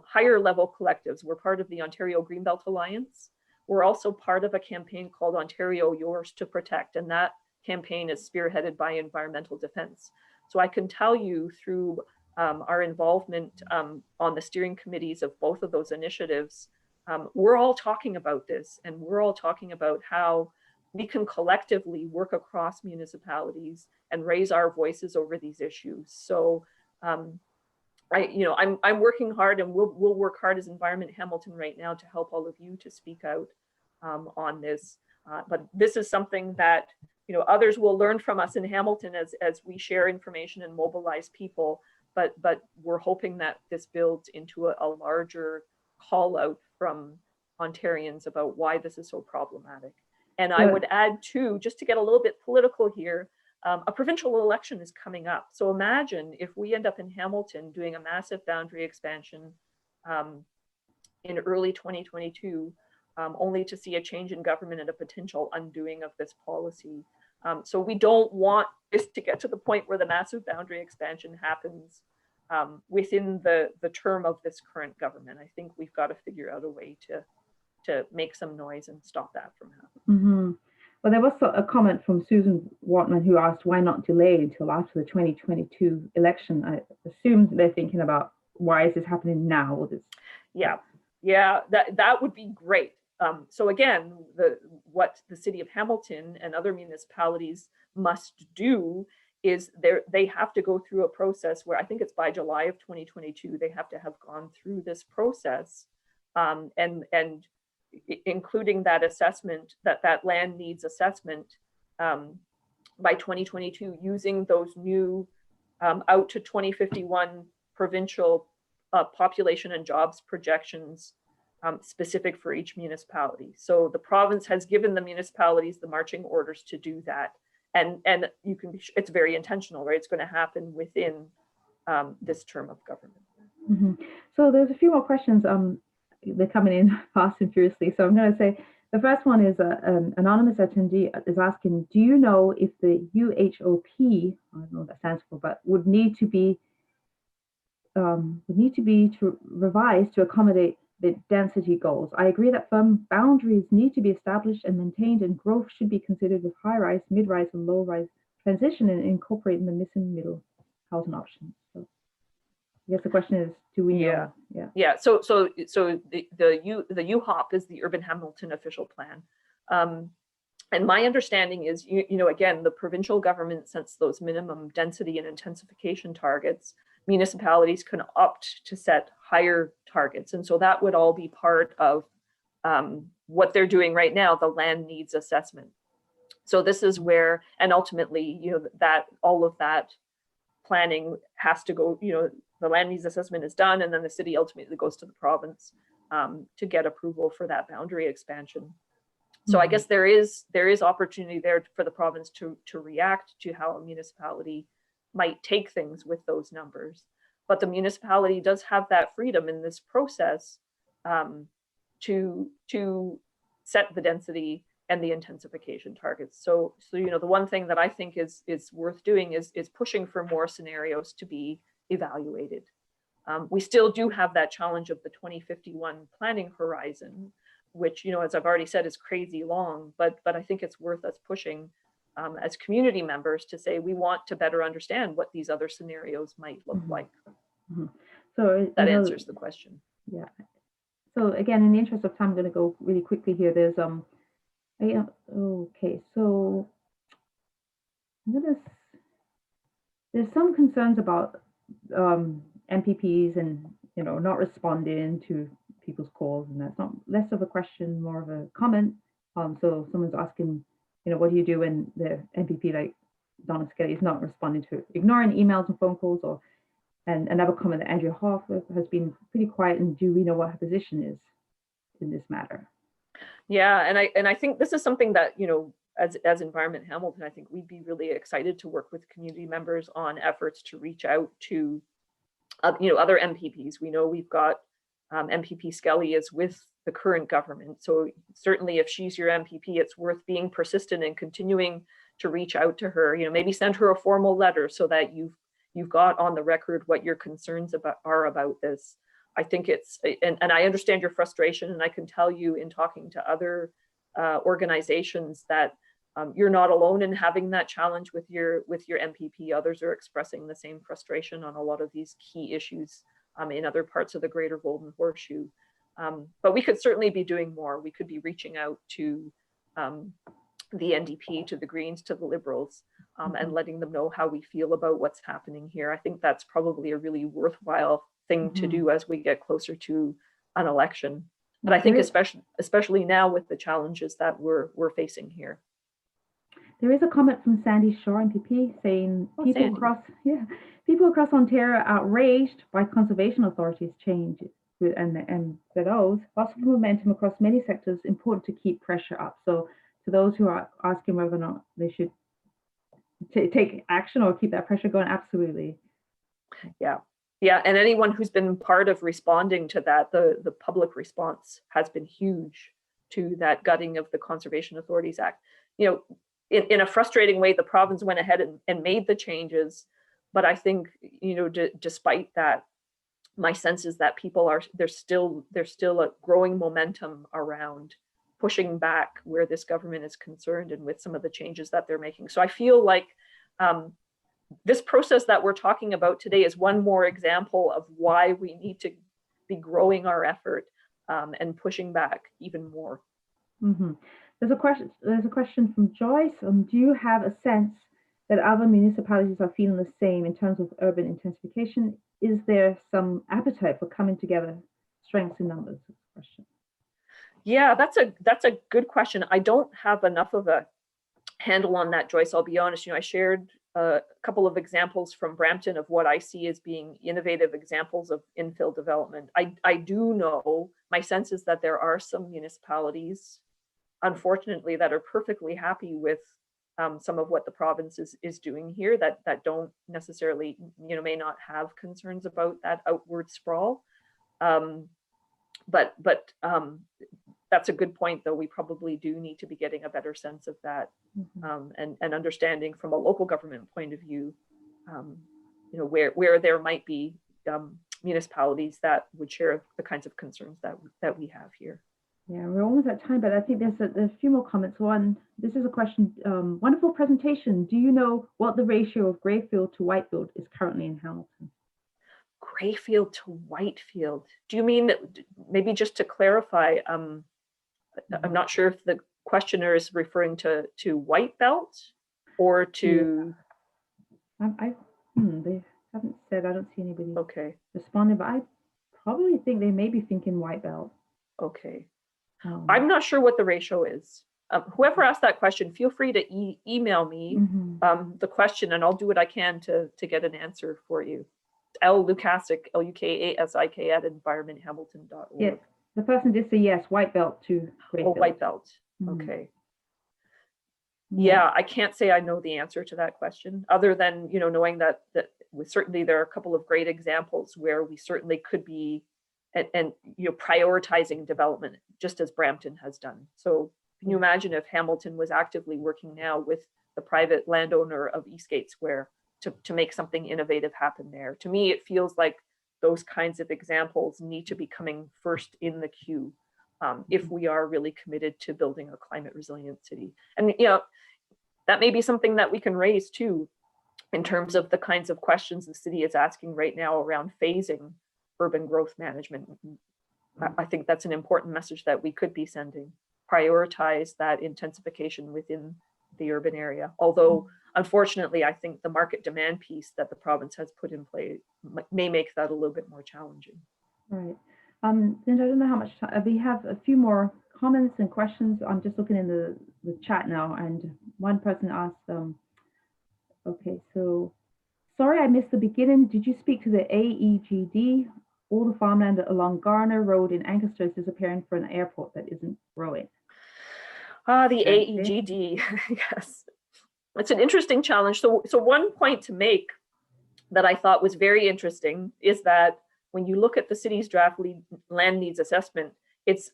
S1: higher level collectives. We're part of the Ontario Greenbelt Alliance. We're also part of a campaign called Ontario Yours to Protect, and that campaign is spearheaded by Environmental Defence. So I can tell you through our involvement on the steering committees of both of those initiatives, we're all talking about this, and we're all talking about how we can collectively work across municipalities and raise our voices over these issues. So I'm working hard, and we'll work hard as Environment Hamilton right now to help all of you to speak out on this. But this is something that others will learn from us in Hamilton as we share information and mobilize people. But we're hoping that this builds into a larger call out from Ontarians about why this is so problematic. And I would add too, just to get a little bit political here, a provincial election is coming up. So imagine if we end up in Hamilton doing a massive boundary expansion in early 2022, only to see a change in government and a potential undoing of this policy. So we don't want this to get to the point where the massive boundary expansion happens within the term of this current government. I think we've got to figure out a way to make some noise and stop that from happening.
S2: Mm-hmm. Well, there was a comment from Susan Watman who asked why not delay until after the 2022 election. I assume they're thinking about why is this happening now?
S1: Yeah, that would be great. So again, what the city of Hamilton and other municipalities must do is they have to go through a process where I think it's by July of 2022, they have to have gone through this process and including that assessment, that land needs assessment by 2022, using those new out to 2051 provincial population and jobs projections specific for each municipality. So the province has given the municipalities the marching orders to do that. And you can be, it's very intentional, right? It's going to happen within this term of government.
S2: Mm-hmm. So there's a few more questions. They're coming in fast and furiously. So I'm going to say the first one is an anonymous attendee is asking, do you know if the UHOP, I don't know what that stands for, but would need to be revised to accommodate the density goals? I agree that firm boundaries need to be established and maintained, and growth should be considered with high-rise, mid-rise, and low-rise transition and incorporating the missing middle housing options. So I guess the question is, do we know?
S1: Yeah. So the UHOP is the Urban Hamilton official plan. And my understanding is, again, the provincial government sets those minimum density and intensification targets. Municipalities can opt to set higher targets. And so that would all be part of what they're doing right now, the land needs assessment. So this is where, and ultimately, that all of that planning has to go, the land needs assessment is done, and then the city ultimately goes to the province to get approval for that boundary expansion. So I guess there is opportunity there for the province to react to how a municipality might take things with those numbers. But the municipality does have that freedom in this process to set the density and the intensification targets. So the one thing that I think is worth doing is pushing for more scenarios to be evaluated. We still do have that challenge of the 2051 planning horizon, which, as I've already said, is crazy long, but I think it's worth us pushing as community members to say we want to better understand what these other scenarios might look like.
S2: So
S1: that answers the question.
S2: Yeah. So again, in the interest of time, I'm going to go really quickly here. There's okay, so there's some concerns about MPPs and not responding to people's calls, and that's not less of a question, more of a comment. So someone's asking, what do you do when the MPP like Donna Skelly is not responding to ignoring emails and phone calls? And another comment that Andrea Hoff has been pretty quiet, and do we know what her position is in this matter?
S1: Yeah, and I think this is something that, as Environment Hamilton, I think we'd be really excited to work with community members on efforts to reach out to other MPPs. We know we've got MPP Skelly is with the current government. So certainly if she's your MPP, it's worth being persistent and continuing to reach out to her, maybe send her a formal letter so that you've got on the record what your concerns are about this. I think it's, and I understand your frustration, and I can tell you in talking to other organizations that you're not alone in having that challenge with your MPP. Others are expressing the same frustration on a lot of these key issues in other parts of the Greater Golden Horseshoe. But we could certainly be doing more. We could be reaching out to the NDP, to the Greens, to the Liberals, and letting them know how we feel about what's happening here. I think that's probably a really worthwhile thing to do as we get closer to an election. But I think especially now with the challenges that we're facing here.
S2: There is a comment from Sandy Shore, MPP, saying people across Ontario are outraged by conservation authorities' change, and for those, possible momentum across many sectors important to keep pressure up. So to those who are asking whether or not they should take action or keep that pressure going, absolutely.
S1: Yeah, and anyone who's been part of responding to that, the public response has been huge to that gutting of the Conservation Authorities Act. In a frustrating way, the province went ahead and made the changes, but I think, despite that, my sense is that people there's still a growing momentum around pushing back where this government is concerned and with some of the changes that they're making. So I feel like this process that we're talking about today is one more example of why we need to be growing our effort and pushing back even more.
S2: Mm-hmm. There's a question from Joyce. Do you have a sense that other municipalities are feeling the same in terms of urban intensification? Is there some appetite for coming together, strengths in numbers? Question.
S1: Yeah, that's a good question. I don't have enough of a handle on that, Joyce. I'll be honest. I shared a couple of examples from Brampton of what I see as being innovative examples of infill development. I do know, my sense is that there are some municipalities, unfortunately, that are perfectly happy with some of what the province is doing here, that don't necessarily, may not have concerns about that outward sprawl. But that's a good point, though. We probably do need to be getting a better sense of that, and understanding from a local government point of view, where there might be municipalities that would share the kinds of concerns that we have here.
S2: Yeah, we're almost at time, but I think there's a few more comments. One, this is a question. Wonderful presentation. Do you know what the ratio of greyfield to whitefield is currently in Hamilton?
S1: Greyfield to whitefield. Do you mean, maybe just to clarify, I'm not sure if the questioner is referring to white belt or to.
S2: They haven't said. I don't see anybody
S1: Okay.
S2: responding, but I probably think they may be thinking white belt.
S1: Okay. I'm not sure what the ratio is. Whoever asked that question, feel free to email me the question, and I'll do what I can to get an answer for you. Lukasik, Lukasik at environmenthamilton.org.
S2: Yeah, the person did say yes, white belt to gray belt.
S1: White belt. Okay. Yeah, I can't say I know the answer to that question, other than knowing that with certainty there are a couple of great examples where we certainly could be and prioritizing development, just as Brampton has done. So can you imagine if Hamilton was actively working now with the private landowner of Eastgate Square to make something innovative happen there? To me, it feels like those kinds of examples need to be coming first in the queue if we are really committed to building a climate resilient city. And that may be something that we can raise too, in terms of the kinds of questions the city is asking right now around phasing urban growth management. I think that's an important message that we could be sending. Prioritize that intensification within the urban area. Although, unfortunately, I think the market demand piece that the province has put in place may make that a little bit more challenging.
S2: Right. Then I don't know how much time. We have a few more comments and questions. I'm just looking in the chat now, and one person asked, okay, so sorry I missed the beginning. Did you speak to the AEGD? All the farmland along Garner Road in Ancaster is disappearing for an airport that isn't growing.
S1: The AEGD, yes. It's an interesting challenge. So one point to make that I thought was very interesting is that when you look at the city's draft land needs assessment,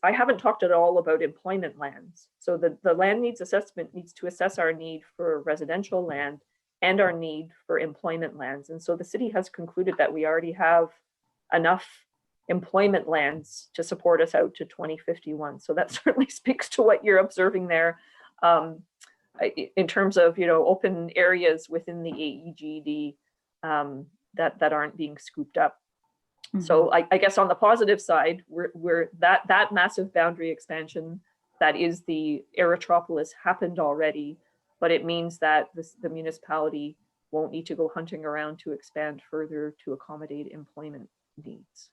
S1: I haven't talked at all about employment lands. So the land needs assessment needs to assess our need for residential land and our need for employment lands. And so the city has concluded that we already have enough employment lands to support us out to 2051. So that certainly speaks to what you're observing there in terms of open areas within the AEGD that aren't being scooped up. So I guess on the positive side, we're that massive boundary expansion that is the Aerotropolis happened already, but it means that the municipality won't need to go hunting around to expand further to accommodate employment needs.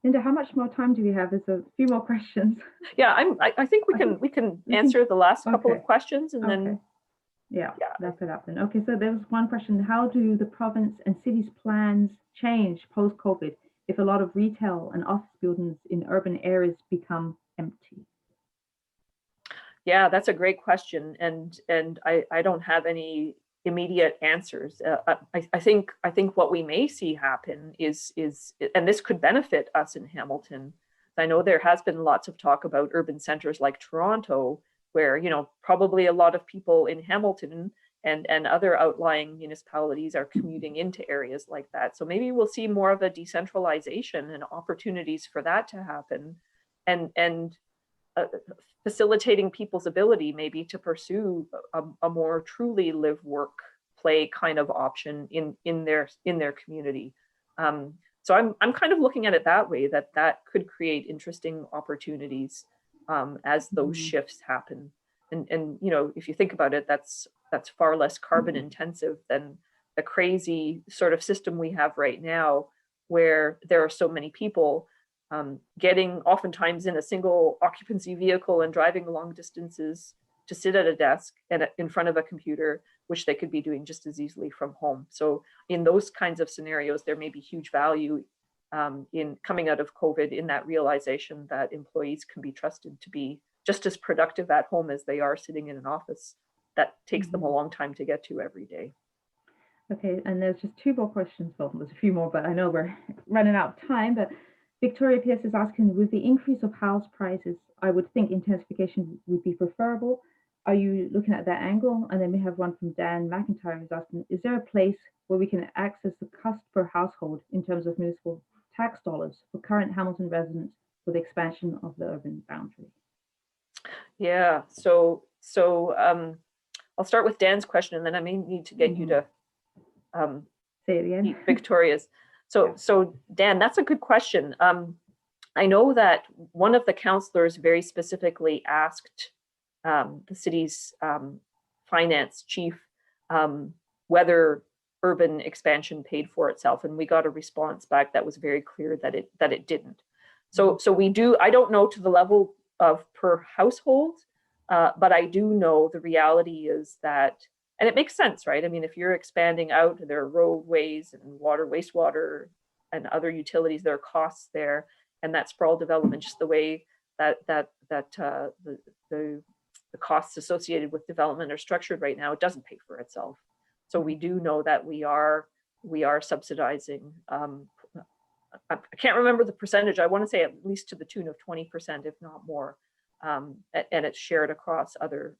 S2: Linda, how much more time do we have? There's a few more questions.
S1: Yeah, I think we can answer the last couple of questions and then.
S2: Yeah, wrap it up then. Okay, so there was one question. How do the province and city's plans change post-COVID if a lot of retail and office buildings in urban areas become empty?
S1: Yeah, that's a great question, and I don't have any immediate answers. I think what we may see happen is, and this could benefit us in Hamilton. I know there has been lots of talk about urban centers like Toronto, where probably a lot of people in Hamilton and other outlying municipalities are commuting into areas like that. So maybe we'll see more of a decentralization and opportunities for that to happen, and facilitating people's ability maybe to pursue a more truly live, work, play kind of option in their community. So I'm kind of looking at it that way, that could create interesting opportunities as those shifts happen. And if you think about it, that's far less carbon intensive than the crazy sort of system we have right now, where there are so many people getting oftentimes in a single occupancy vehicle and driving long distances to sit at a desk and in front of a computer, which they could be doing just as easily from home. So in those kinds of scenarios, there may be huge value in coming out of COVID, in that realization that employees can be trusted to be just as productive at home as they are sitting in an office that takes them a long time to get to every day.
S2: Okay, and there's just two more questions. Well, there's a few more, but I know we're running out of time. But Victoria Pierce is asking, with the increase of house prices, I would think intensification would be preferable. Are you looking at that angle? And then we have one from Dan McIntyre who's asking, is there a place where we can access the cost per household in terms of municipal tax dollars for current Hamilton residents with expansion of the urban boundary?
S1: Yeah, so I'll start with Dan's question, and then I may need to get you to
S2: say it again.
S1: Victoria's. So Dan, that's a good question. I know that one of the councillors very specifically asked the city's finance chief whether urban expansion paid for itself, and we got a response back that was very clear that it didn't. So we do. I don't know to the level of per household, but I do know the reality is that, and it makes sense, right? I mean, if you're expanding out, there are roadways and water, wastewater, and other utilities. There are costs there, and that sprawl development, just the way that the costs associated with development are structured right now, it doesn't pay for itself. So we do know that we are subsidizing. I can't remember the percentage. I want to say at least to the tune of 20%, if not more. And it's shared across other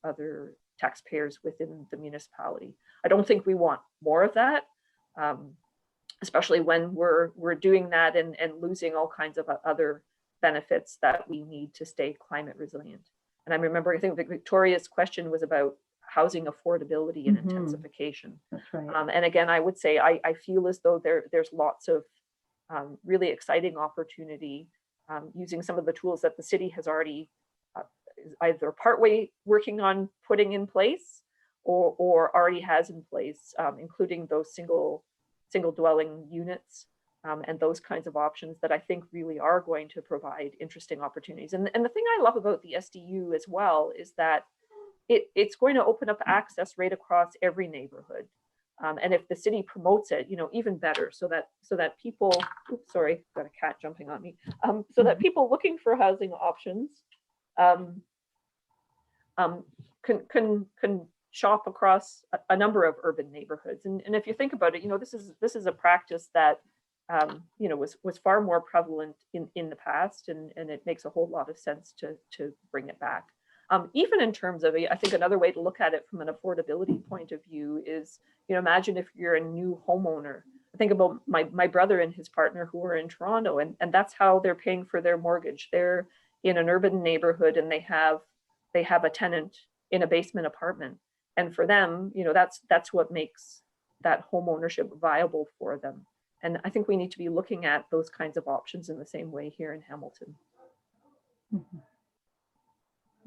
S1: taxpayers within the municipality. I don't think we want more of that, especially when we're doing that and losing all kinds of other benefits that we need to stay climate resilient. And I remember, I think Victoria's question was about housing affordability and intensification.
S2: That's right.
S1: And again, I would say I feel as though there's lots of really exciting opportunity using some of the tools that the city has already either partway working on putting in place or already has in place, including those single dwelling units and those kinds of options that I think really are going to provide interesting opportunities. And the thing I love about the SDU as well is that it's going to open up access right across every neighborhood. And if the city promotes it, even better, so that people, oops, sorry, got a cat jumping on me, so that people looking for housing options can shop across a number of urban neighborhoods. And if you think about it, this is a practice that was far more prevalent in the past, and it makes a whole lot of sense to bring it back. Even in terms of, I think another way to look at it from an affordability point of view is, imagine if you're a new homeowner. I think about my brother and his partner who are in Toronto, and that's how they're paying for their mortgage. They're in an urban neighborhood and they have a tenant in a basement apartment. And for them, that's what makes that home ownership viable for them. And I think we need to be looking at those kinds of options in the same way here in Hamilton.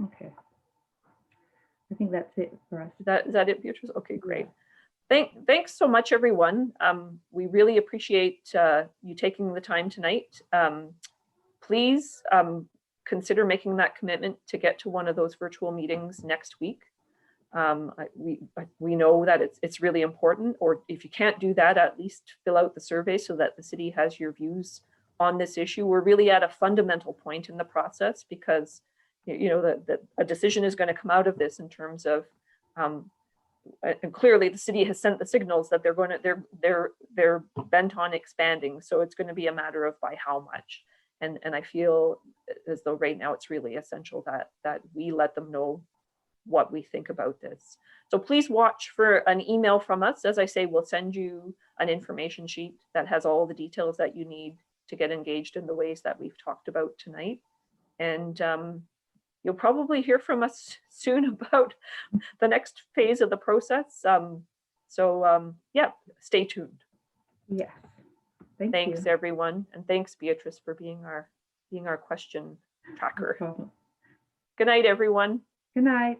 S2: Okay. I think that's it for us.
S1: Is that it, Beatrice? Okay, great. Thanks so much, everyone. We really appreciate you taking the time tonight. Please consider making that commitment to get to one of those virtual meetings next week. We know that it's really important, or if you can't do that, at least fill out the survey so that the city has your views on this issue. We're really at a fundamental point in the process because that a decision is going to come out of this in terms of, and clearly the city has sent the signals that they're bent on expanding. So it's going to be a matter of by how much. And I feel as though right now it's really essential that we let them know what we think about this. So please watch for an email from us. As I say, we'll send you an information sheet that has all the details that you need to get engaged in the ways that we've talked about tonight. And you'll probably hear from us soon about the next phase of the process. Yeah, stay tuned.
S2: Yes.
S1: Thanks everyone. And thanks, Beatrice, for being our question tracker.
S2: No problem.
S1: Good night, everyone.
S2: Good night.